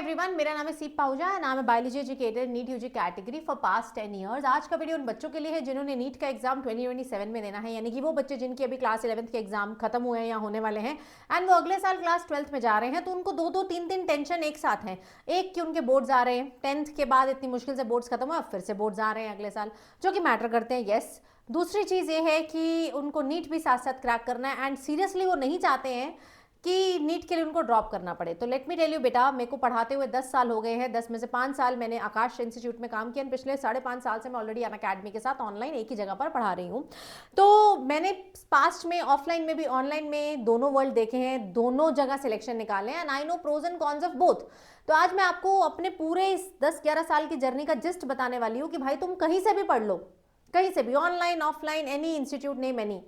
Everyone, मेरा नाम है सीप पाहुजा, नाम है biology educator NEET UG category for past 10 years. आज का वीडियो उन बच्चों के लिए है जिन्होंने नीट का एग्जाम 2027 में देना है, यानी कि वो बच्चे जिनके अभी क्लास 11th के एग्जाम खत्म हुए हैं या होने वाले हैं एंड वो अगले साल क्लास 12th में जा रहे हैं। तो उनको दो तीन टेंशन एक साथ है। एक कि उनके बोर्ड्स आ रहे हैं, 10th के बाद इतनी मुश्किल से बोर्ड्स खत्म हुआ, फिर से बोर्ड्स आ रहे हैं अगले साल, जो कि मैटर करते हैं। यस, दूसरी चीज़ ये है कि उनको नीट भी साथ साथ क्रैक करना है एंड सीरियसली वो नहीं चाहते हैं कि नीट के लिए उनको ड्रॉप करना पड़े। तो लेट मी टेल यू बेटा, मेरे को पढ़ाते हुए 10 साल हो गए हैं। 10 में से 5 साल मैंने आकाश इंस्टीट्यूट में काम किया, पिछले 5.5 साल से मैं ऑलरेडी अनअकैडमी के साथ ऑनलाइन एक ही जगह पर पढ़ा रही हूँ। तो मैंने पास्ट में ऑफलाइन में भी ऑनलाइन में दोनों वर्ल्ड देखे हैं, दोनों जगह सिलेक्शन निकाले हैं and I know pros and cons of both. तो आज मैं आपको अपने पूरे इस 10-11 साल की जर्नी का जिस्ट बताने वाली हूँ कि भाई तुम कहीं से भी पढ़ लो, कहीं से भी, online offline, any institute, name any,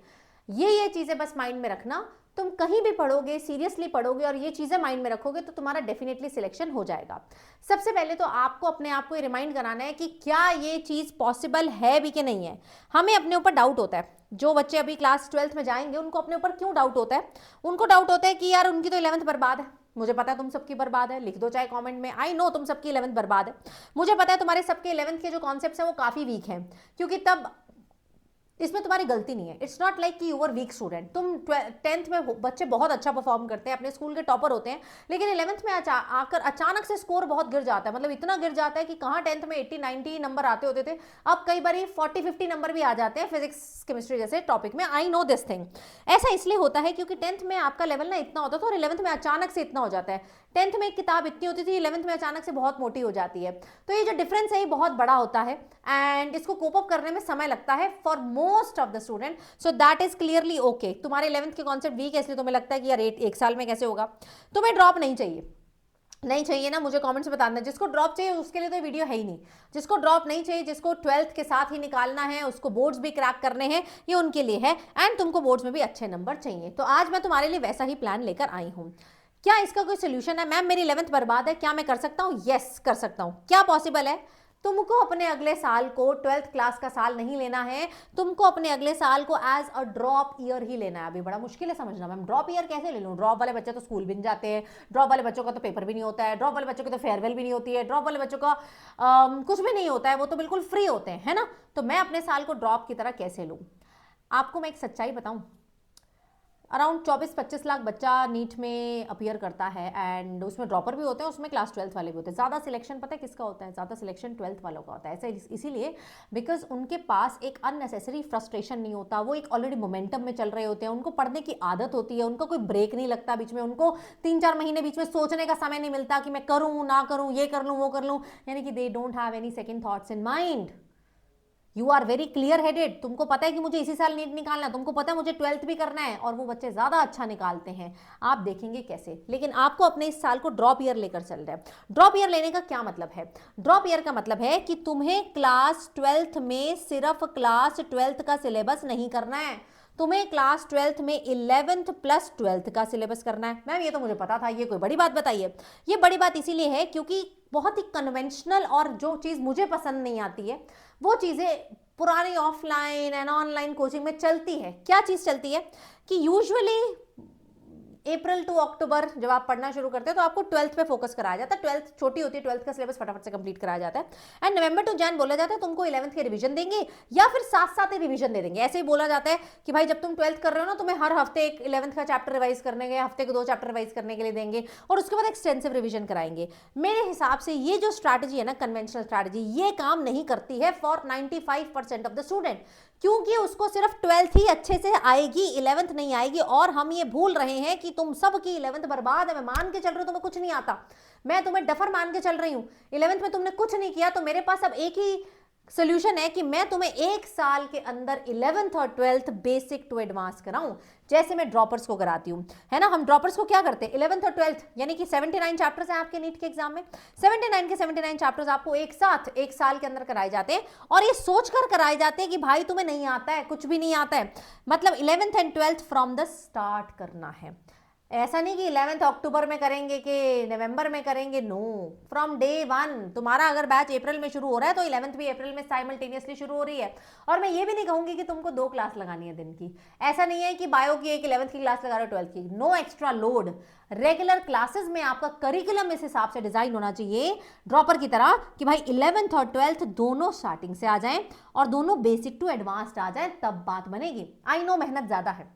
ये चीज़ें बस माइंड में रखना। तुम कहीं भी पढ़ोगे, सीरियसली पढ़ोगे और ये चीज़ें माइंड में रखोगे तो तुम्हारा डेफिनेटली सिलेक्शन हो जाएगा। सबसे पहले तो आपको अपने आप को रिमाइंड कराना है कि क्या ये चीज़ पॉसिबल है भी कि नहीं है। हमें अपने ऊपर डाउट होता है। जो बच्चे अभी क्लास 12th में जाएंगे उनको अपने ऊपर क्यों डाउट होता है? उनको डाउट होता है कि यार उनकी तो 11th बर्बाद है। मुझे पता है तुम सबकी बर्बाद है, लिख दो चाहे कमेंट में, आई नो तुम सबकी 11th बर्बाद है। मुझे पता है तुम्हारे सबके 11th के जो कॉन्सेप्ट्स हैं वो काफ़ी वीक हैं, क्योंकि तब इसमें तुम्हारी गलती नहीं है। इट्स नॉट लाइक कि यू आर वीक स्टूडेंट। तुम 10th में बच्चे बहुत अच्छा परफॉर्म करते हैं, अपने स्कूल के टॉपर होते हैं, लेकिन 11th में आकर अचानक से स्कोर बहुत गिर जाता है। मतलब इतना गिर जाता है कि कहाँ 10th में 80-90 नंबर आते होते थे, अब कई बार 40-50 नंबर भी आ जाते हैं फिजिक्स केमिस्ट्री जैसे टॉपिक में। I know this thing. ऐसा इसलिए होता है क्योंकि 10th में आपका लेवल ना इतना होता था और 11th में अचानक से इतना हो जाता है। 10th में एक किताब इतनी होती थी, 11th में अचानक से बहुत मोटी हो जाती है। तो ये जो डिफरेंस है ये बहुत बड़ा होता है एंड इसको कोप अप करने में समय लगता है for most of the student. So that is clearly okay. तुम्हारे 11th के कॉन्सेप्ट वीक है इसलिए तुम्हें लगता है कि यार एक साल में कैसे होगा। तुम्हें ड्रॉप नहीं चाहिए, नहीं चाहिए ना, मुझे कमेंट्स में बताना। जिसको ड्रॉप चाहिए उसके लिए तो वीडियो है ही नहीं। जिसको ड्रॉप नहीं चाहिए, जिसको 12th के साथ ही निकालना है, उसको बोर्ड्स भी क्रैक करने हैं, ये उनके लिए है एंड तुमको बोर्ड्स में भी अच्छे नंबर चाहिए। तो आज मैं तुम्हारे लिए वैसा ही प्लान लेकर आई हूँ। क्या इसका कोई सोल्यूशन है? मैम मेरी 11th बर्बाद है, क्या मैं कर सकता हूँ? यस, कर सकता हूँ। क्या पॉसिबल है? तुमको अपने अगले साल को 12th क्लास का साल नहीं लेना है, तुमको अपने अगले साल को एज अ ड्रॉप ईयर ही लेना है। अभी बड़ा मुश्किल है समझना, मैम ड्रॉप ईयर कैसे ले लूँ? ड्रॉप वाले बच्चे तो स्कूल भी नहीं जाते हैं, ड्रॉप वाले बच्चों का तो पेपर भी नहीं होता है, ड्रॉप वाले बच्चों की तो फेयरवेल भी नहीं होती है, ड्रॉप वाले बच्चों का कुछ भी नहीं होता है, वो तो बिल्कुल फ्री होते हैं, है ना। तो मैं अपने साल को ड्रॉप की तरह कैसे लूँ? आपको मैं एक सच्चाई बताऊँ, अराउंड 24-25 लाख बच्चा नीट में अपीयर करता है एंड उसमें ड्रॉपर भी होते हैं, उसमें क्लास 12th वाले भी होते हैं। ज़्यादा सिलेक्शन पता है किसका होता है? ज़्यादा सिलेक्शन 12th वालों का होता है। ऐसा इसीलिए बिकॉज उनके पास एक अननेसेसरी फ्रस्ट्रेशन नहीं होता, वो एक ऑलरेडी मोमेंटम में चल रहे होते हैं, उनको पढ़ने की आदत होती है, उनको कोई ब्रेक नहीं लगता बीच में, उनको 3-4 महीने बीच में सोचने का समय नहीं मिलता कि मैं करूँ ना करूँ, ये कर लूँ वो कर लूँ, यानी कि they don't have any second thoughts in mind. You are very clear headed. तुमको पता है कि मुझे इसी साल नीट निकालना है, तुमको पता है मुझे 12th भी करना है, और वो बच्चे ज्यादा अच्छा निकालते हैं। आप देखेंगे कैसे। लेकिन आपको अपने इस साल को ड्रॉप ईयर लेकर चल रहे हैं। ड्रॉप ईयर लेने का क्या मतलब है? ड्रॉप ईयर का मतलब है कि तुम्हें क्लास 12th में सिर्फ क्लास 12th का सिलेबस नहीं करना है, तुम्हें क्लास 12th में 11th प्लस 12th का सिलेबस करना है। मैम ये तो मुझे पता था, ये कोई बड़ी बात बताइए? ये बड़ी बात इसीलिए है क्योंकि बहुत ही कन्वेंशनल और जो चीज़ मुझे पसंद नहीं आती है वो चीज़ें पुरानी ऑफलाइन एंड ऑनलाइन कोचिंग में चलती है। क्या चीज़ चलती है कि यूजुअली अप्रैल टू अक्टूबर जब आप पढ़ना शुरू करते हैं तो आपको 12th पे फोकस कराया जाता है। 12th छोटी होती है, 12th का सिलेबस फटाफट से कंप्लीट कराया जाता है एंड नवंबर टू जैन बोला जाता है तुमको 11th के रिवीजन देंगे या फिर साथ साथ ही रिवीजन दे देंगे। ऐसे ही बोला जाता है कि भाई जब तुम 12th कर रहे हो ना, तुम्हें हर हफ्ते एक 11th का चैप्टर रिवाइज करने के, हफ्ते को 2 चैप्टर रिवाइज करने के लिए देंगे और उसके बाद एक्सटेंसिव रिवीजन कराएंगे। मेरे हिसाब से ये जो स्ट्रैटेजी है ना, कन्वेंशनल स्ट्रैटेजी, ये काम नहीं करती है फॉर 95% ऑफ द स्टूडेंट, क्योंकि उसको सिर्फ 12th ही अच्छे से आएगी, 11th नहीं आएगी। और हम ये भूल रहे हैं कि तुम सबकी 11th बर्बाद है। मैं मान के चल रही हूँ तुम्हें कुछ नहीं आता, मैं तुम्हें डफर मान के चल रही हूँ। 11th में तुमने कुछ नहीं किया तो मेरे पास अब एक ही सोल्यूशन है कि मैं तुम्हें एक साल के अंदर 11th और 12th बेसिक टू एडवांस कराऊं, जैसे मैं ड्रॉपर्स को कराती हूं, है ना। हम ड्रॉपर्स को क्या करते हैं? 11th और 12th यानी कि 79 चैप्टर्स हैं आपके नीट के एग्जाम में, 79 के 79 चैप्टर्स आपको एक साथ एक साल के अंदर कराए जाते हैं और ये सोचकर कराए जाते हैं कि भाई तुम्हें नहीं आता है, कुछ भी नहीं आता है, मतलब 11th and 12th from the start करना है। ऐसा नहीं कि 11th अक्टूबर में करेंगे कि नवंबर में करेंगे, नो, फ्रॉम डे वन। तुम्हारा अगर बैच अप्रैल में शुरू हो रहा है तो 11th भी अप्रैल में साइमल्टेनियसली शुरू हो रही है। और मैं ये भी नहीं कहूंगी कि तुमको 2 क्लास लगानी है दिन की। ऐसा नहीं है कि बायो की एक 11th की क्लास लगा रहे हो 12th की, no extra load. Regular classes में आपका करिकुलम इस हिसाब से डिजाइन होना चाहिए ड्रॉपर की तरह कि भाई 11th और 12th दोनों स्टार्टिंग से आ जाएं और दोनों बेसिक टू एडवांस्ड आ जाएं, तब बात बनेगी। आई नो मेहनत ज्यादा है,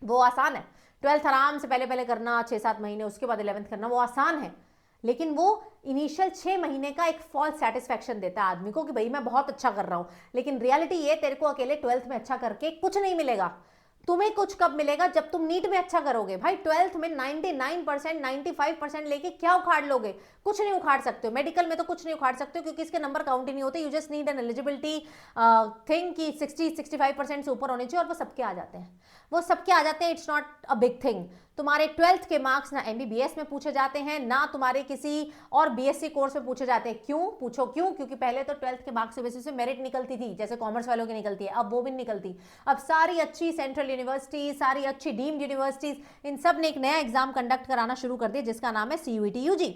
वो आसान है। 12th आराम से पहले पहले करना 6-7 महीने, उसके बाद 11th करना, वो आसान है। लेकिन वो इनिशियल 6 महीने का एक फॉल्स सेटिस्फैक्शन देता है आदमी को कि भाई मैं बहुत अच्छा कर रहा हूं। लेकिन रियलिटी ये, तेरे को अकेले 12th में अच्छा करके कुछ नहीं मिलेगा। तुम्हें कुछ कब मिलेगा? जब तुम नीट में अच्छा करोगे। भाई 12th में 99%, 95% लेके क्या उखाड़ लोगे? कुछ नहीं उखाड़ सकते हो। मेडिकल में तो कुछ नहीं उखाड़ सकते हो क्योंकि इसके नंबर काउंट ही नहीं होते। You just need an eligibility thing कि 60-65% से ऊपर होने चाहिए, और वो सबके आ जाते हैं। वो सबके आ जाते हैं, it's not a big thing. तुम्हारे 12th के मार्क्स ना एमबीबीएस में पूछे जाते हैं, ना तुम्हारे किसी और बीएससी कोर्स में पूछे जाते हैं। क्यों? पूछो क्यों? क्योंकि पहले तो 12th के मार्क्स के बेसिस पे मेरिट निकलती थी, जैसे कॉमर्स वालों की निकलती है, अब वो भी निकलती। अब सारी अच्छी सेंट्रल यूनिवर्सिटीज, सारी अच्छी डीम्ड यूनिवर्सिटीज, इन सब ने एक नया एग्जाम कंडक्ट कराना शुरू कर दिया जिसका नाम है सीयूईटी यूजी।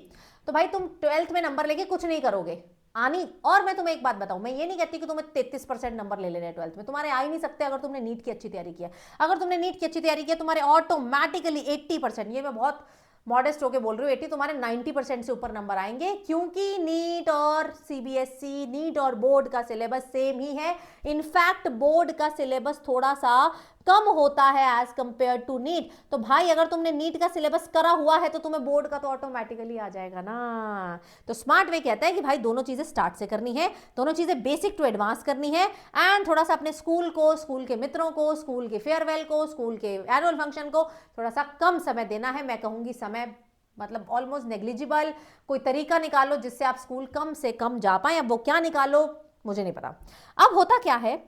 तो भाई तुम 12th में नंबर लेके कुछ नहीं करोगे आनी। और मैं तुम्हें एक बात बताऊं, मैं ये नहीं कहती कि तुम्हें 33% नंबर ले लेने 12th में, तुम्हारे आ ही नहीं सकते अगर तुमने नीट की अच्छी तैयारी किया। अगर तुमने नीट की अच्छी तैयारी किया तुम्हारे ऑटोमेटिकली 80%, ये मैं बहुत मॉडेस्ट होके बोल रही हूँ, 80 तुम्हारे 90% से ऊपर नंबर आएंगे, क्योंकि नीट और सीबीएसई, नीट और बोर्ड का सिलेबस सेम ही है। इनफैक्ट बोर्ड का सिलेबस थोड़ा सा कम होता है एज कंपेयर टू नीट। तो भाई अगर तुमने नीट का सिलेबस करा हुआ है तो तुम्हें बोर्ड का तो ऑटोमेटिकली आ जाएगा ना। तो स्मार्ट वे कहता है कि भाई दोनों चीजें स्टार्ट से करनी है, दोनों चीजें बेसिक टू एडवांस करनी है, एंड थोड़ा सा अपने स्कूल को, स्कूल के मित्रों को, स्कूल के फेयरवेल को, स्कूल के एनुअल फंक्शन को थोड़ा सा कम समय देना है। मैं कहूंगी समय मतलब ऑलमोस्ट नेग्लिजिबल। कोई तरीका निकालो जिससे आप स्कूल कम से कम जा पाए। अब वो क्या निकालो मुझे नहीं पता। अब होता क्या है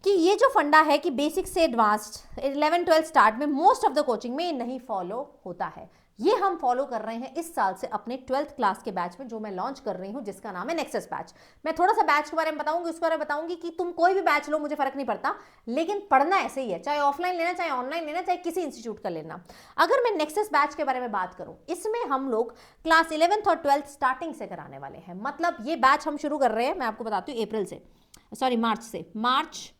कि ये जो फंडा है कि बेसिक से एडवांस्ड 11-12 स्टार्ट में मोस्ट ऑफ द कोचिंग में नहीं फॉलो होता है, ये हम फॉलो कर रहे हैं इस साल से अपने 12th क्लास के बैच में, जो मैं लॉन्च कर रही हूं जिसका नाम है नेक्सस बैच। मैं थोड़ा सा बैच के बारे में बताऊंगी, उसके बारे में बताऊंगी कि तुम कोई भी बैच लो, मुझे फर्क नहीं पड़ता, लेकिन पढ़ना ऐसे ही है, चाहे ऑफलाइन लेना, चाहे ऑनलाइन लेना, चाहे किसी इंस्टीट्यूट का लेना। अगर मैं नेक्सस बैच के बारे में बात करूं, इसमें हम लोग क्लास 11th और 12th स्टार्टिंग से कराने वाले हैं। मतलब ये बैच हम शुरू कर रहे हैं, मैं आपको बताती हूँ, अप्रैल से, सॉरी मार्च से, मार्च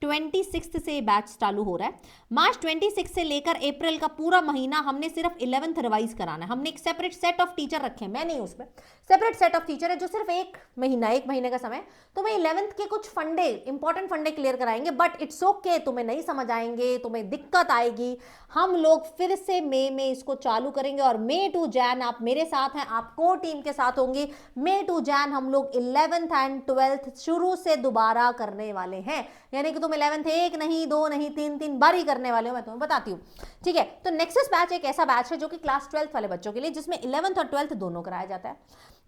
26 से बैच चालू हो रहा है। मार्च 26 से लेकर अप्रैल का पूरा महीना हमने सिर्फ 11th रिवाइज कराना है। हमने एक सेपरेट सेट ऑफ टीचर रखे हैं, मैं नहीं, उसमें सेपरेट सेट ऑफ टीचर है जो सिर्फ एक महीने का समय तुम्हें 11th के कुछ फंडे, इंपॉर्टेंट फंडे क्लियर कराएंगे। बट इट्स ओके, तुम्हें नहीं समझ आएंगे, तुम्हें दिक्कत आएगी, हम लोग फिर से मई में इसको चालू करेंगे और मई टू जैन आप मेरे साथ हैं, आप कोर टीम के साथ होंगे। मई टू जैन हम लोग 11th एंड 12th शुरू से दोबारा करने वाले हैं, यानी कि तुम 11th एक नहीं, 2 नहीं, 3 बार ही करने वाले हो, मैं तुम्हें बताती हूँ, ठीक है। तो नेक्सस बैच एक ऐसा बैच है जो कि क्लास 12th वाले बच्चों के लिए, जिसमें 11th और 12th दोनों कराया जाता है।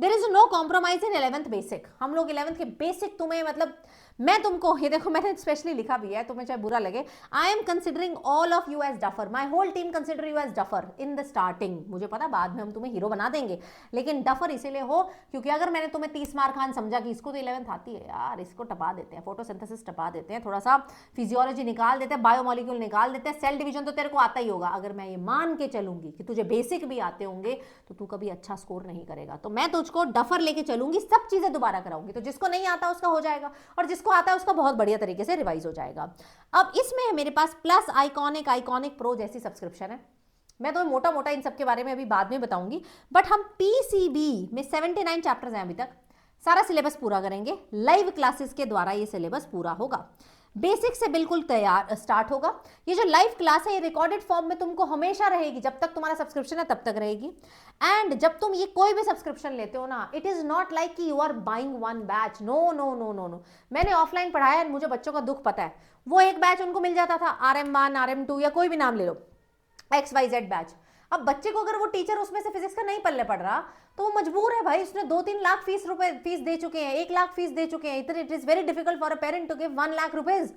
There is no compromise in 11th basic. हम लोग 11th के बेसिक तुम्हें, मतलब मैं तुमको, ये देखो मैंने स्पेशली लिखा भी है, तुम्हें चाहे बुरा लगे, I am considering all of you as duffer, my whole team consider you as duffer in the starting. मुझे पता बाद में हम तुम्हें हीरो बना देंगे, लेकिन डफर इसीलिए हो क्योंकि अगर मैंने तुम्हें 30 मार खान समझा कि इसको तो 11th आती है यार, इसको टपा देते हैं, फोटोसिंथेसिस टपा देते हैं, थोड़ा सा फिजियोलॉजी निकाल देते हैं, बायोमोलिक्यूल निकाल देते हैं, सेल डिवीजन तो तेरे को आता ही होगा, अगर मैं ये मान के चलूंगी कि तुझे बेसिक भी आते होंगे तो तू कभी अच्छा स्कोर नहीं करेगा। तो मैं तुझको डफर लेके चलूंगी, सब चीजें दोबारा कराऊंगी, तो जिसको नहीं आता उसका हो जाएगा और जिसको आता है उसका बहुत बढ़िया तरीके से रिवाइज हो जाएगा। अब इसमें मेरे पास प्लस आइकॉनिक प्रो जैसी सब्सक्रिप्शन है। मैं तो मोटा मोटा इन सब के बारे में अभी बाद में बताऊंगी, बट हम पीसीबी में 79 चैप्टर्स हैं अभी तक, सारा सिलेबस पूरा करेंगे। लाइव क्लासेस के द्वारा ये सिलेबस पूरा होगा, बेसिक से बिल्कुल तैयार स्टार्ट होगा। ये जो लाइव क्लास है ये रिकॉर्डेड फॉर्म में तुमको हमेशा रहेगी, जब तक तुम्हारा सब्सक्रिप्शन है तब तक रहेगी। एंड जब तुम ये कोई भी सब्सक्रिप्शन लेते हो ना, इट इज नॉट लाइक कि you are buying one batch, no no no no no. मैंने ऑफलाइन पढ़ाया है, मुझे बच्चों का दुख पता है। वो एक बैच उनको मिल जाता था, RM1 RM2 या कोई भी नाम ले लो, XYZ बैच। अब बच्चे को अगर वो टीचर उसमें से फिजिक्स का नहीं पल्ले पड़ रहा तो वो मजबूर है भाई, उसने 2-3 लाख फीस दे चुके हैं, 1 लाख फीस दे चुके हैं, it is very difficult for a parent to give 1 lakh rupees.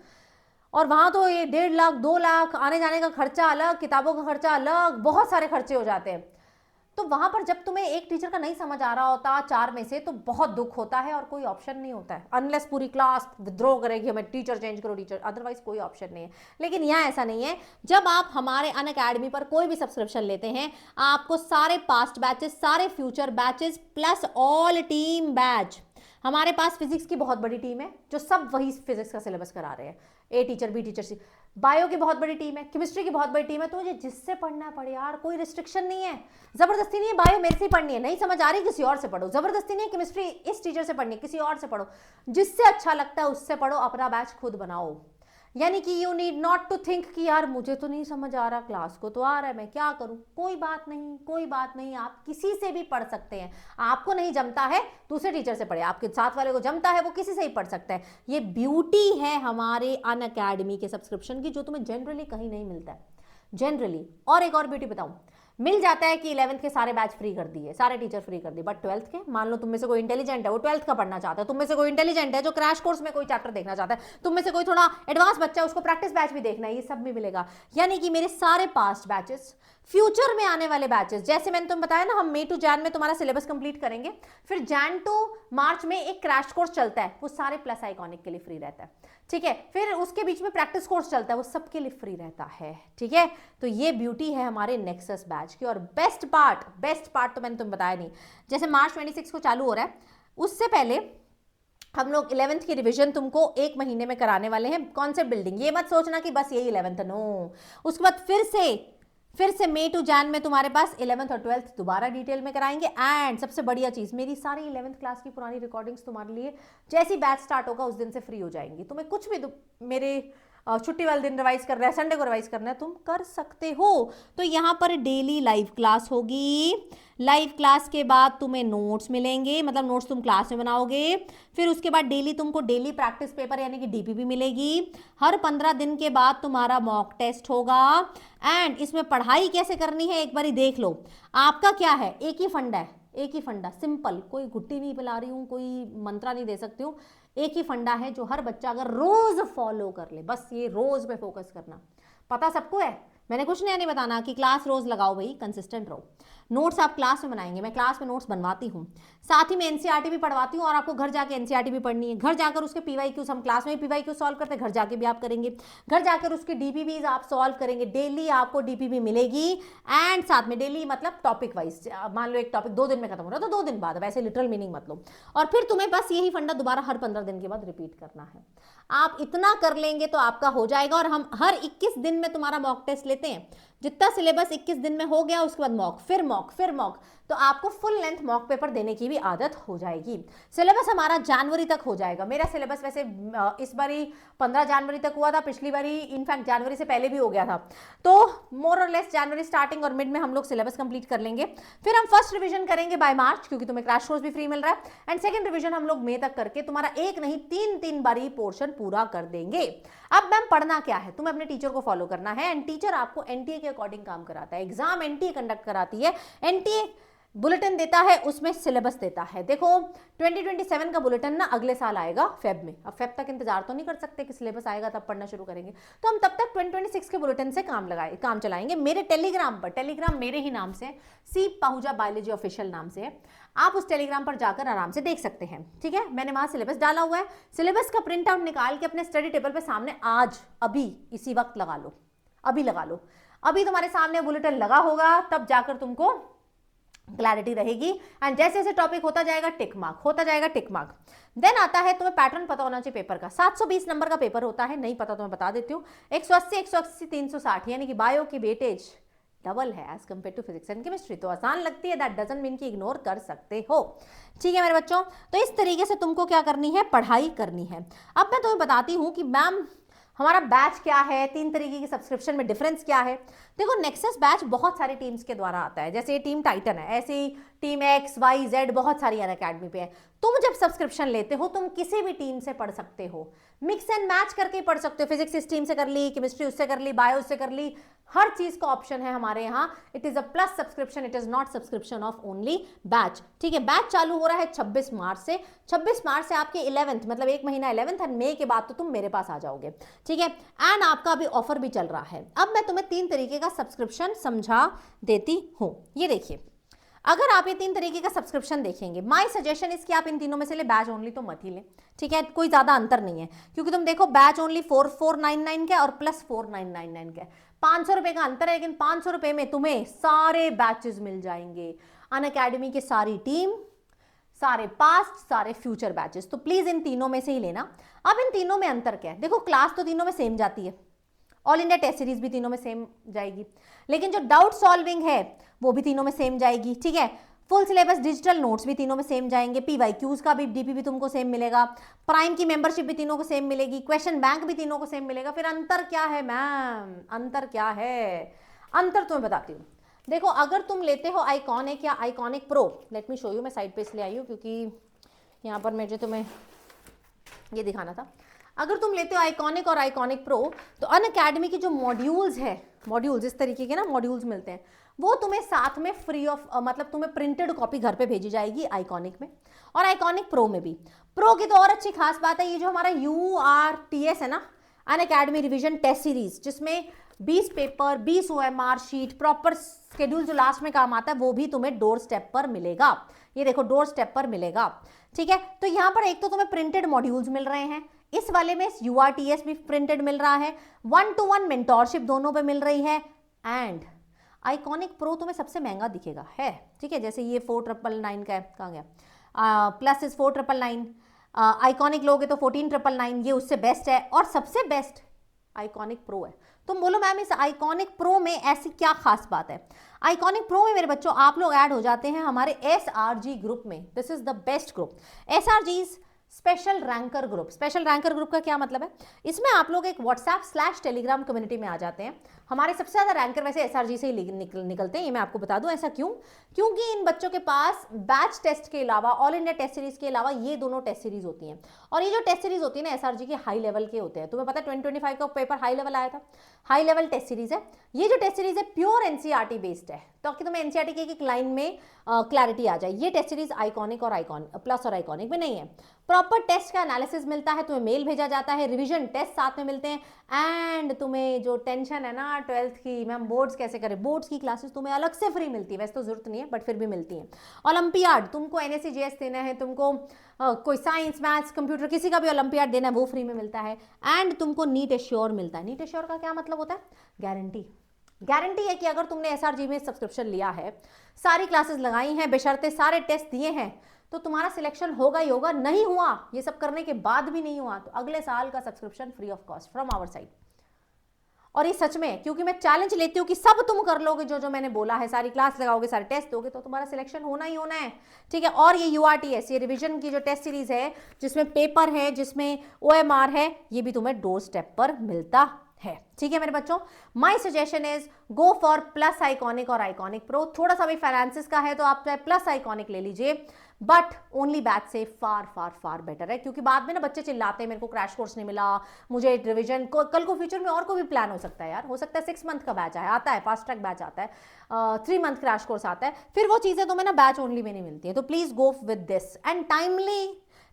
और वहां तो ये 1.5 लाख 2 लाख आने जाने का खर्चा अलग, किताबों का खर्चा अलग, बहुत सारे खर्चे हो जाते हैं। तो वहां पर जब तुम्हें एक टीचर का नहीं समझ आ रहा होता 4 में से, तो बहुत दुख होता है और कोई ऑप्शन नहीं होता है, अनलेस पूरी क्लास विद्रोह करेगी हमें टीचर चेंज करो टीचर, अदरवाइज कोई ऑप्शन नहीं है। लेकिन यहाँ ऐसा नहीं है। जब आप हमारे अनअकैडमी पर कोई भी सब्सक्रिप्शन लेते हैं, आपको सारे पास्ट बैचेस, सारे future batches plus all team batch, हमारे पास फिजिक्स की बहुत बड़ी टीम है जो सब वही फिजिक्स का सिलेबस करा रहे हैं, A teacher B teacher C, bio की बहुत बड़ी टीम है, केमिस्ट्री की बहुत बड़ी टीम है, तो मुझे जिससे पढ़ना पड़े यार, कोई रिस्ट्रिक्शन नहीं है, जबरदस्ती नहीं है। बायो मेरे से ही पढ़नी है, नहीं समझ आ रही किसी और से पढ़ो, जबरदस्ती नहीं है। केमिस्ट्री इस टीचर से पढ़नी है, किसी और से पढ़ो, जिससे अच्छा लगता है उससे पढ़ो, अपना बैच खुद बनाओ। यानी कि you need not to think कि यार मुझे तो नहीं समझ आ रहा, क्लास को तो आ रहा है, मैं क्या करूं। कोई बात नहीं, कोई बात नहीं, आप किसी से भी पढ़ सकते हैं। आपको नहीं जमता है दूसरे टीचर से पढ़े, आपके साथ वाले को जमता है वो किसी से ही पढ़ सकता है। ये ब्यूटी है हमारे अनअकैडमी के सब्सक्रिप्शन की, जो तुम्हें जनरली कहीं नहीं मिलता है जनरली। और एक और ब्यूटी बताऊं, मिल जाता है कि 11th के सारे बैच फ्री कर दिए, सारे टीचर फ्री कर दिए, बट 12th के, मान लो तुम में से कोई इंटेलिजेंट है, वो 12th का पढ़ना चाहता है, तुम में से कोई इंटेलिजेंट है जो क्रैश कोर्स में कोई चैप्टर देखना चाहता है, तुम में से कोई थोड़ा एडवांस बच्चा है उसको प्रैक्टिस बैच भी देखना है, ये सब भी मिलेगा। यानी कि मेरे सारे पास्ट बैचेस, फ्यूचर में आने वाले बैचेस, जैसे मैंने तुम्हें बताया ना, हम मई टू जैन में तुम्हारा सिलेबस कंप्लीट करेंगे, फिर जैन टू मार्च में एक क्रैश कोर्स चलता है, वो सारे प्लस आइकॉनिक के लिए फ्री रहता है, ठीक है। फिर उसके बीच में प्रैक्टिस कोर्स चलता है, वो सबके लिए फ्री रहता है, ठीक है। तो ये ब्यूटी है हमारे नेक्सस बैच की। और बेस्ट पार्ट तो मैंने तुम्हें बताया नहीं, जैसे मार्च 26 को चालू हो रहा है, उससे पहले हम लोग 11th की रिवीजन तुमको 1 महीने में कराने वाले हैं, कॉन्सेप्ट बिल्डिंग। ये मत सोचना कि बस यही 11th, नो। उसके बाद फिर से मई टू जैन में तुम्हारे पास 11th और 12th दोबारा डिटेल में कराएंगे। एंड सबसे बढ़िया चीज, मेरी सारी 11th क्लास की पुरानी रिकॉर्डिंग्स तुम्हारे लिए जैसी बैच स्टार्ट होगा उस दिन से फ्री हो जाएंगी। तुम्हें कुछ भी मेरे छुट्टी वाले दिन रिवाइज करना है, संडे को रिवाइज करना है, तुम कर सकते हो। तो यहाँ पर डेली लाइव क्लास होगी, लाइव क्लास के बाद तुम्हें नोट्स मिलेंगे, मतलब नोट्स तुम क्लास में बनाओगे। फिर उसके बाद डेली तुमको डेली प्रैक्टिस पेपर यानी कि डीपीपी मिलेगी। हर 15 दिन के बाद तुम्हारा मॉक टेस्ट होगा। एंड इसमें पढ़ाई कैसे करनी है एक बार देख लो। आपका क्या है, एक ही फंडा है, एक ही फंडा, सिंपल, कोई गुट्टी नहीं पिला रही हूँ, कोई मंत्रा नहीं दे सकती हूँ, एक ही फंडा है जो हर बच्चा अगर रोज फॉलो कर ले, बस ये रोज पे फोकस करना। पता सबको है, मैंने कुछ नया नहीं बताना कि क्लास रोज लगाओ भाई, कंसिस्टेंट रहो। नोट्स आप क्लास में बनाएंगे, मैं क्लास में नोट्स बनवाती हूँ, साथ ही मैं एनसीईआरटी भी पढ़वाती हूँ, और आपको घर जाके एनसीईआरटी भी पढ़नी है। घर जाकर उसके पीवाईक्यूज, हम क्लास में पीवाईक्यू सॉल्व करते हैं, घर जाके भी आप करेंगे, घर जाकर उसके डीपीबीज आप सॉल्व करेंगे। डेली आपको डीपीबी मिलेगी, एंड साथ में डेली मतलब टॉपिक वाइज, मान लो एक टॉपिक 2 दिन में खत्म हो रहा है तो 2 दिन बाद, वैसे लिटरल मीनिंग मत लो। और फिर तुम्हें बस यही फंडा दोबारा हर 15 दिन के बाद रिपीट करना है। आप इतना कर लेंगे तो आपका हो जाएगा। और हम हर 21 दिन में तुम्हारा मॉक टेस्ट लेते हैं, जितना सिलेबस 21 दिन में हो गया उसके बाद मॉक, फिर मॉक, तो आपको फुल लेंथ मॉक पेपर देने की भी आदत हो जाएगी। सिलेबस हमारा जनवरी तक हो जाएगा। मेरा सिलेबस वैसे इस बारी 15 जनवरी तक हुआ था, पिछली बारी इनफैक्ट जनवरी से पहले भी हो गया था। तो मोर और लेस जनवरी स्टार्टिंग और मिड में हम लोग सिलेबस कंप्लीट कर लेंगे। फिर हम फर्स्ट रिवीजन करेंगे बाय मार्च, क्योंकि तुम्हें क्रैश कोर्स भी फ्री मिल रहा है। एंड सेकंड रिवीजन हम लोग मई तक करके तुम्हारा एक नहीं 3 बारी पोर्शन पूरा कर देंगे। अब मैम पढ़ना क्या है, तुम्हें अपने टीचर को फॉलो करना है। एंड टीचर आपको एनटीए के अकॉर्डिंग काम कराता है, एग्जाम एनटीए कंडक्ट कराती है, एनटीए बुलेटिन देता है, उसमें सिलेबस देता है। देखो 2027 का बुलेटिन ना अगले साल आएगा फेब में, अब फेब तक इंतजार तो नहीं कर सकते कि सिलेबस आएगा तब पढ़ना शुरू करेंगे, तो हम तब तक 2026 के बुलेटिन से काम चलाएंगे। मेरे टेलीग्राम पर, टेलीग्राम मेरे ही नाम से, सी पाहुजा बायोलॉजी ऑफिशियल नाम से है, आप उस टेलीग्राम पर जाकर आराम से देख सकते हैं, ठीक है। मैंने वहां सिलेबस डाला हुआ है, सिलेबस का प्रिंट आउट निकाल के अपने स्टडी टेबल पे सामने आज अभी इसी वक्त लगा लो, अभी लगा लो। अभी तुम्हारे सामने बुलेटिन लगा होगा, तब जाकर तुमको क्लैरिटी रहेगी। एंड जैसे जैसे टॉपिक होता जाएगा टिक मार्क होता जाएगा, टिक मार्क। देन आता है, तुम्हें पैटर्न पता होना चाहिए पेपर का। 720 नंबर का पेपर होता है, नहीं पता तो मैं बता देती हूँ। 180 360, यानी कि बायो की वेटेज डबल है as compare to physics and chemistry. तो आसान लगती है, दैट डजंट मीन कि इग्नोर कर सकते हो, ठीक है मेरे बच्चों। तो इस तरीके से तुमको क्या करनी है, पढ़ाई करनी है। अब मैं तुम्हें बताती हूँ कि मैम हमारा बैच क्या है, 3 तरीके की सब्सक्रिप्शन में डिफरेंस क्या है। देखो नेक्सस बैच बहुत सारी टीम्स के द्वारा आता है, जैसे ये टीम टाइटन है, ऐसे ही टीम एक्स वाई जेड बहुत सारी अनअकैडमी पे है। तुम जब सब्सक्रिप्शन लेते हो तुम किसी भी टीम से पढ़ सकते हो, मिक्स एंड मैच करके पढ़ सकते हो। फिजिक्स इस टीम से कर ली, केमिस्ट्री उससे कर ली, बायो उससे कर ली, हर चीज का ऑप्शन है हमारे यहाँ। It is a plus subscription, it is not subscription of only batch, ठीक है। बैच चालू हो रहा है 26 मार्च से। 26 मार्च से आपके 11th मतलब 1 महीना 11th एंड मई के बाद तो तुम मेरे पास आ जाओगे, ठीक है। एंड आपका अभी ऑफर भी चल रहा है। अब मैं तुम्हें 3 तरीके का सब्सक्रिप्शन समझा देती हूँ। ये देखिए, अगर आप ये 3 तरीके का सब्सक्रिप्शन देखेंगे, माय सजेशन इज कि आप इन तीनों में से ले, बैच ओनली तो मत ही लें, ठीक है, कोई ज्यादा अंतर नहीं है, क्योंकि तुम देखो बैच ओनली 4499 का और प्लस 4999 का, 500 रुपए का अंतर है, लेकिन 500 रुपए में तुम्हें सारे बैचेस मिल जाएंगे, अनअकैडमी की सारी टीम, सारे पास्ट सारे फ्यूचर बैचेस। तो प्लीज इन तीनों में से ही लेना। अब इन तीनों में अंतर क्या है, देखो क्लास तो तीनों में सेम जाती है, ऑल इंडिया टेस्ट सीरीज भी तीनों में सेम जाएगी, लेकिन जो डाउट सॉल्विंग है वो भी तीनों में सेम जाएगी, ठीक है, फुल सिलेबस डिजिटल नोट्स भी तीनों में सेम जाएंगे, पीवाईक्यूज का भी डीपी भी तुमको सेम मिलेगा, प्राइम की मेंबरशिप भी तीनों को सेम मिलेगी, क्वेश्चन बैंक भी तीनों को सेम मिलेगा। फिर अंतर क्या है मैम, अंतर क्या है, अंतर तुम्हें बताती हूँ। देखो अगर तुम लेते हो आइकॉनिक या iconic pro, let me show you, मैं साइड पे इसलिए आई हूँ क्योंकि यहाँ पर मुझे तुम्हें ये दिखाना था। अगर तुम लेते हो आइकॉनिक और आइकॉनिक प्रो, तो अनअकैडमी की जो मॉड्यूल्स है, मॉड्यूल्स इस तरीके के ना मॉड्यूल्स मिलते हैं, वो तुम्हें साथ में फ्री ऑफ मतलब तुम्हें प्रिंटेड कॉपी घर पे भेजी जाएगी आइकॉनिक में और आइकॉनिक प्रो में भी। प्रो की तो और अच्छी खास बात है, ये जो हमारा URTS है ना, अनअकैडमी रिवीजन टेस्ट सीरीज, जिसमें 20 paper 20 OMR sheet proper schedule जो लास्ट में काम आता है, वो भी तुम्हें डोर स्टेप पर मिलेगा। ये देखो डोर स्टेप पर मिलेगा, ठीक है। तो यहाँ पर एक तो तुम्हें प्रिंटेड मॉड्यूल्स मिल रहे हैं, इस वाले में URTS भी प्रिंटेड मिल रहा है, 1-to-1 मेंटोरशिप दोनों पे मिल रही है, एंड आइकॉनिक प्रो तुम्हें सबसे महंगा दिखेगा है, ठीक है, जैसे ये 4999 का है, कहाँ गया, प्लस इज 4999, आइकॉनिक लोगे तो 14999, ये उससे बेस्ट है, और सबसे बेस्ट आइकॉनिक प्रो है। तुम बोलो मैम इस आइकॉनिक प्रो में ऐसी क्या खास बात है। आइकॉनिक प्रो में मेरे बच्चों आप लोग ऐड हो जाते हैं हमारे SRG ग्रुप में, this is the best group, SRG special ranker group. Special ranker group का क्या मतलब है, इसमें आप लोग एक WhatsApp/Telegram कम्युनिटी में आ जाते हैं। हमारे सबसे ज्यादा रैंकर वैसे SRG से ही निकलते हैं, ये मैं आपको बता दूं। ऐसा क्यों, क्योंकि इन बच्चों के पास बैच टेस्ट के अलावा, ऑल इंडिया टेस्ट सीरीज के अलावा ये दोनों टेस्ट सीरीज होती हैं, और ये जो टेस्ट सीरीज होती है ना SRG के हाई लेवल के होते हैं। तुम्हें पता है 2025 का पेपर हाई लेवल आया था, हाई लेवल टेस्ट सीरीज है। ये जो टेस्ट सीरीज है प्योर NCERT बेस्ड है, ताकि तुम्हें NCERT की एक लाइन में क्लैरिटी आ जाए। ये टेस्ट सीरीज आइकॉनिक और प्लस और आइकॉनिक में नहीं है। प्रॉपर टेस्ट का एनालिसिस मिलता है, तुम्हें मेल भेजा जाता है, रिवीजन टेस्ट साथ में मिलते हैं, एंड तुम्हें जो टेंशन है ना 12th की, मैम बोर्ड्स कैसे करें, बोर्ड्स की क्लासेस तुम्हें अलग से फ्री मिलती है, वैसे तो जरूरत नहीं है बट फिर भी मिलती है। ओलंपियाड तुमको NSE GS देना है, तुमको कोई साइंस मैथ्स कंप्यूटर किसी का भी ओलंपियाड देना है, वो फ्री में मिलता है, एंड तुमको नीट एश्योर मिलता है। नीट एश्योर का क्या मतलब होता है, गारंटी। गारंटी है कि अगर तुमने SRG में सब्सक्रिप्शन लिया है, सारी क्लासेस लगाई हैं, बेशर्ते सारे टेस्ट दिए हैं, तो तुम्हारा सिलेक्शन होगा ही होगा। नहीं हुआ, ये सब करने के बाद भी नहीं हुआ, तो अगले साल का subscription free of cost from our side. और ये सच में, क्योंकि मैं चैलेंज लेती हूँ कि सब तुम कर लोगे जो जो मैंने बोला है, सारी क्लास लगाओगे, सारे टेस्ट दोगे, तो तुम्हारा सिलेक्शन होना ही होना है, ठीक है। और ये URTS, ये रिवीजन की जो टेस्ट सीरीज है, जिसमें पेपर है, जिसमें OMR है, ये भी तुम्हें डोर स्टेप पर मिलता है, ठीक है मेरे बच्चों। My suggestion is go for plus iconic और आइकॉनिक प्रो। थोड़ा सा भी फाइनेंसिस का है तो आप चाहे प्लस आइकॉनिक ले लीजिए, बट ओनली बैच से फार फार फार बेटर है, क्योंकि बाद में ना बच्चे चिल्लाते हैं मेरे को क्रैश कोर्स नहीं मिला, मुझे रिवीजन को, कल को फ्यूचर में और कोई भी प्लान हो सकता है यार, हो सकता है 6 मंथ का बैच आता है, फास्ट ट्रैक बैच आता है, 3 मंथ क्रैश कोर्स आता है, फिर वो चीजें तुम्हें ना बैच ओनली में नहीं मिलती है। तो please go with this and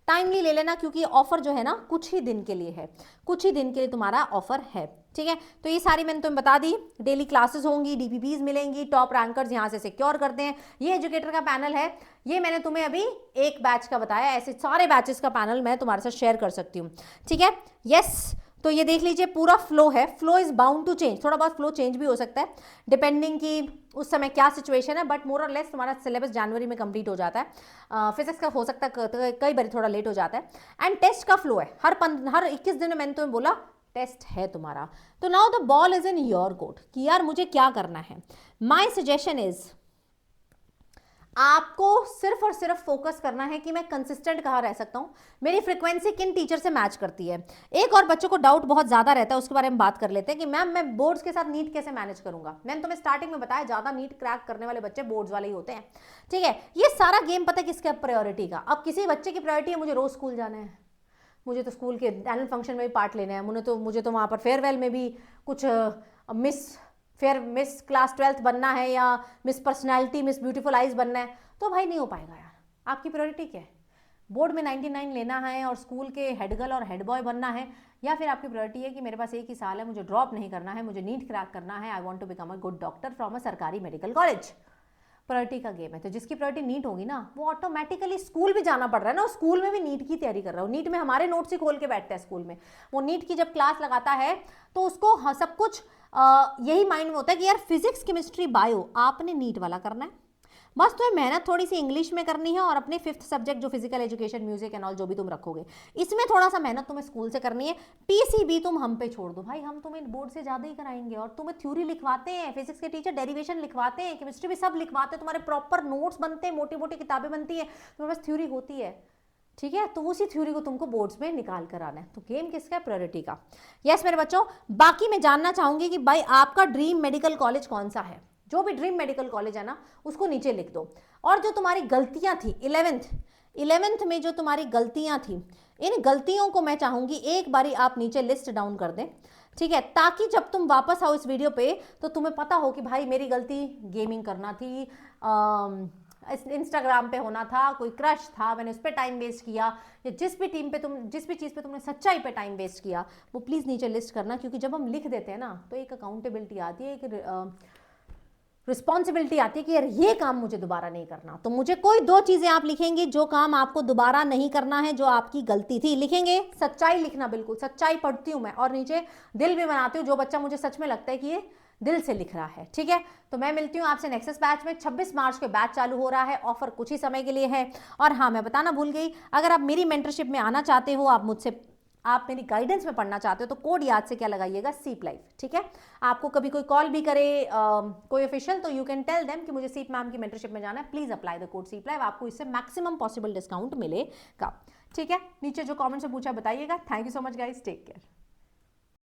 timely ले लेना, क्योंकि ऑफर जो है ना कुछ ही दिन के लिए है, कुछ ही दिन के लिए तुम्हारा ऑफर है, ठीक है। तो ये सारी मैंने तुम्हें बता दी, डेली क्लासेस होंगी, DPPs मिलेंगी, टॉप रैंकर्स यहाँ से सिक्योर करते हैं, ये एजुकेटर का पैनल है, ये मैंने तुम्हें अभी एक बैच का बताया, ऐसे सारे बैचेस का पैनल मैं तुम्हारे साथ शेयर कर सकती हूँ, ठीक है। यस, तो ये देख लीजिए पूरा फ्लो है, flow is bound to change, थोड़ा बहुत फ्लो चेंज भी हो सकता है डिपेंडिंग कि उस समय क्या सिचुएशन है, बट मोर और लेस तुम्हारा सिलेबस जनवरी में कंप्लीट हो जाता है। फिजिक्स का हो सकता है कई बार थोड़ा लेट हो जाता है, एंड टेस्ट का फ्लो है, हर 21 दिन में मैंने तुम्हें बोला टेस्ट है तुम्हारा। तो now the ball is in your court कि यार मुझे क्या करना है। माय सजेशन इज आपको सिर्फ और सिर्फ फोकस करना है कि मैं कंसिस्टेंट कहाँ रह सकता हूँ, मेरी फ्रीक्वेंसी किन टीचर से मैच करती है। एक और बच्चों को डाउट बहुत ज्यादा रहता है, उसके बारे में बात कर लेते हैं कि मैम मैं बोर्ड्स के साथ नीट कैसे मैनेज करूंगा। मैंने तुम्हें स्टार्टिंग में बताया ज्यादा नीट क्रैक करने वाले बच्चे बोर्ड्स वाले ही होते हैं, ठीक है। ये सारा गेम पता है किसका प्रायोरिटी का। अब किसी बच्चे की प्रायोरिटी है मुझे रोज स्कूल जाना है, मुझे तो स्कूल के एनुअल फंक्शन में भी पार्ट लेना है, मुझे तो वहाँ पर फेयरवेल में भी कुछ मिस क्लास 12th बनना है, या miss personality, miss beautiful eyes बनना है, तो भाई नहीं हो पाएगा यार। आपकी प्रायोरिटी क्या है, बोर्ड में 99 लेना है और स्कूल के हेड गर्ल और हेड बॉय बनना है, या फिर आपकी प्रायोरिटी है कि मेरे पास एक ही साल है, मुझे ड्रॉप नहीं करना है, मुझे नीट क्रैक करना है, I want to become a good doctor from a सरकारी मेडिकल कॉलेज। प्रायोरिटी का गेम है। तो जिसकी प्रायोरिटी नीट होगी ना, वो ऑटोमेटिकली स्कूल भी जाना पड़ रहा है ना, स्कूल में भी नीट की तैयारी कर रहा हूँ। नीट में हमारे नोट्स ही खोल के बैठता है स्कूल में। वो नीट की जब क्लास लगाता है तो उसको सब कुछ यही माइंड में होता है कि यार फिजिक्स केमिस्ट्री बायो आपने नीट वाला करना है, बस तुम्हें मेहनत थोड़ी सी इंग्लिश में करनी है और अपने 5th सब्जेक्ट जो physical education, music and all जो भी तुम रखोगे, इसमें थोड़ा सा मेहनत तुम्हें स्कूल से करनी है। पीसीबी तुम हम पे छोड़ दो भाई, हम तुम्हें बोर्ड से ज्यादा ही कराएंगे। और तुम्हें थ्योरी लिखवाते हैं, फिजिक्स के टीचर डेरिवेशन लिखवाते हैं, केमिस्ट्री भी सब लिखवाते हैं, तुम्हारे प्रॉपर नोट्स बनते हैं, मोटी मोटी किताबें बनती है, तुम्हारे पास थ्योरी होती है, ठीक है। तो उसी थ्योरी को तुमको बोर्ड्स में निकाल कर आना है। तो गेम किसका है? प्रायोरिटी का। यस मेरे बच्चों, बाकी मैं जानना चाहूंगी कि भाई आपका ड्रीम मेडिकल कॉलेज कौन सा है। जो भी ड्रीम मेडिकल कॉलेज है ना, उसको नीचे लिख दो। और जो तुम्हारी गलतियां थी 11th में, जो तुम्हारी गलतियां थी, इन गलतियों को मैं चाहूंगी एक बारी आप नीचे लिस्ट डाउन कर दें, ठीक है, ताकि जब तुम वापस आओ इस वीडियो पे तो तुम्हें पता हो कि भाई मेरी गलती गेमिंग करना थी, इंस्टाग्राम पे होना था, कोई क्रश था, मैंने उस पर टाइम वेस्ट किया, या जिस भी चीज़ पे तुमने सच्चाई पे टाइम वेस्ट किया, वो प्लीज़ नीचे लिस्ट करना। क्योंकि जब हम लिख देते हैं ना, तो एक अकाउंटेबिलिटी आती है, एक रिस्पॉन्सिबिलिटी आती है कि यार ये काम मुझे दोबारा नहीं करना। तो मुझे कोई 2 चीजें आप लिखेंगे जो काम आपको दोबारा नहीं करना है, जो आपकी गलती थी, लिखेंगे। सच्चाई लिखना, बिल्कुल सच्चाई पढ़ती हूं मैं, और नीचे दिल भी बनाती हूँ, जो बच्चा मुझे सच में लगता है कि ये दिल से लिख रहा है, ठीक है। तो मैं मिलती हूँ आपसे नेक्सस बैच में। 26 मार्च के बैच चालू हो रहा है, ऑफर कुछ ही समय के लिए है। और हाँ, मैं बताना भूल गई, अगर आप मेरी मेंटरशिप में आना चाहते हो, आप मेरी गाइडेंस में पढ़ना चाहते हो, तो कोड याद से क्या लगाइएगा, सीप लाइफ, ठीक है। आपको कभी कोई कॉल भी करे कोई ऑफिशियल, तो यू कैन टेल देम कि मुझे सीप मैम की मेंटरशिप में जाना है, प्लीज अप्लाई द कोड सीप लाइफ, आपको इससे मैक्सिमम पॉसिबल डिस्काउंट मिलेगा, ठीक है। नीचे जो कमेंट से पूछा बताइएगा। Thank you so much guys, take care.